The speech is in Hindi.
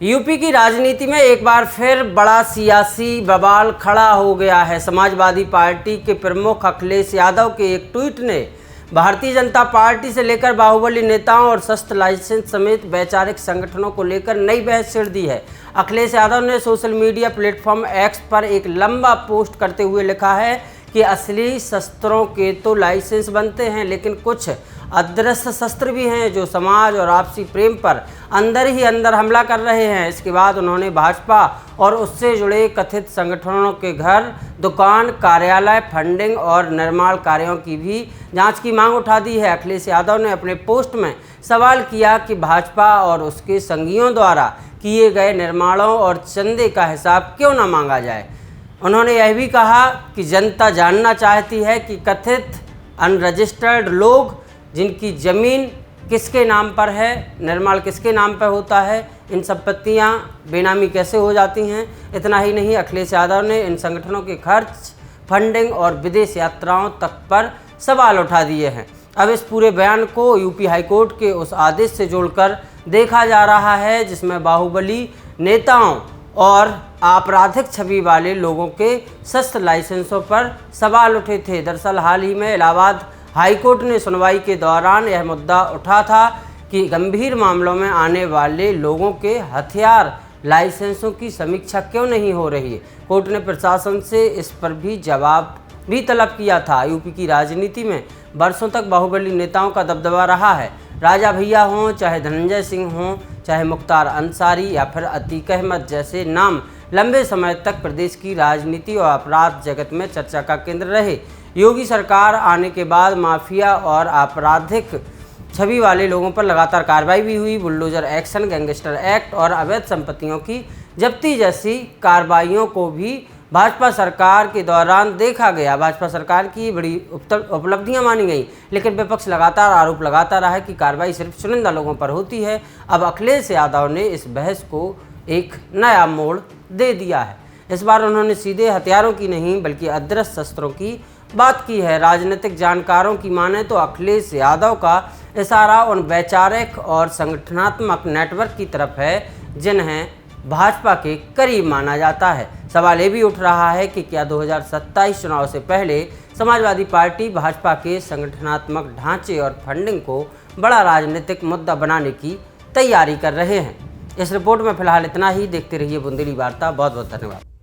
यूपी की राजनीति में एक बार फिर बड़ा सियासी बवाल खड़ा हो गया है। समाजवादी पार्टी के प्रमुख अखिलेश यादव के एक ट्वीट ने भारतीय जनता पार्टी से लेकर बाहुबली नेताओं और शस्त्र लाइसेंस समेत वैचारिक संगठनों को लेकर नई बहस छेड़ दी है। अखिलेश यादव ने सोशल मीडिया प्लेटफॉर्म एक्स पर एक लंबा पोस्ट करते हुए लिखा है कि असली शस्त्रों के तो लाइसेंस बनते हैं, लेकिन कुछ अदृश्य शस्त्र भी हैं जो समाज और आपसी प्रेम पर अंदर ही अंदर हमला कर रहे हैं। इसके बाद उन्होंने भाजपा और उससे जुड़े कथित संगठनों के घर, दुकान, कार्यालय, फंडिंग और निर्माण कार्यों की भी जांच की मांग उठा दी है। अखिलेश यादव ने अपने पोस्ट में सवाल किया कि भाजपा और उसके संगियों द्वारा किए गए निर्माणों और चंदे का हिसाब क्यों न मांगा जाए। उन्होंने यह भी कहा कि जनता जानना चाहती है कि कथित अनरजिस्टर्ड लोग जिनकी ज़मीन किसके नाम पर है, निर्माण किसके नाम पर होता है, इन संपत्तियां बेनामी कैसे हो जाती हैं। इतना ही नहीं, अखिलेश यादव ने इन संगठनों के खर्च, फंडिंग और विदेश यात्राओं तक पर सवाल उठा दिए हैं। अब इस पूरे बयान को यूपी हाईकोर्ट के उस आदेश से जोड़कर देखा जा रहा है जिसमें बाहुबली नेताओं और आपराधिक छवि वाले लोगों के शस्त्र लाइसेंसों पर सवाल उठे थे। दरअसल हाल ही में इलाहाबाद हाईकोर्ट ने सुनवाई के दौरान यह मुद्दा उठा था कि गंभीर मामलों में आने वाले लोगों के हथियार लाइसेंसों की समीक्षा क्यों नहीं हो रही है। कोर्ट ने प्रशासन से इस पर भी जवाब भी तलब किया था। यूपी की राजनीति में बरसों तक बाहुबली नेताओं का दबदबा रहा है। राजा भैया हों, चाहे धनंजय सिंह हों, चाहे मुख्तार अंसारी या फिर अतीक अहमद जैसे नाम लंबे समय तक प्रदेश की राजनीति और अपराध जगत में चर्चा का केंद्र रहे। योगी सरकार आने के बाद माफिया और आपराधिक छवि वाले लोगों पर लगातार कार्रवाई भी हुई। बुलडोजर एक्शन, गैंगस्टर एक्ट और अवैध संपत्तियों की जब्ती जैसी कार्रवाइयों को भी भाजपा सरकार के दौरान देखा गया। भाजपा सरकार की बड़ी उपलब्धियां मानी गई, लेकिन विपक्ष लगातार आरोप लगाता रहा कि कार्रवाई सिर्फ चुनिंदा लोगों पर होती है। अब अखिलेश यादव ने इस बहस को एक नया मोड़ दे दिया है। इस बार उन्होंने सीधे हथियारों की नहीं बल्कि अदृश्य शस्त्रों की बात की है। राजनीतिक जानकारों की माने तो अखिलेश यादव का इशारा उन वैचारिक और संगठनात्मक नेटवर्क की तरफ है जिन्हें भाजपा के करीब माना जाता है। सवाल ये भी उठ रहा है कि क्या 2027 चुनाव से पहले समाजवादी पार्टी भाजपा के संगठनात्मक ढांचे और फंडिंग को बड़ा राजनीतिक मुद्दा बनाने की तैयारी कर रहे हैं। इस रिपोर्ट में फिलहाल इतना ही। देखते रहिए बुंदेली वार्ता। बहुत बहुत धन्यवाद।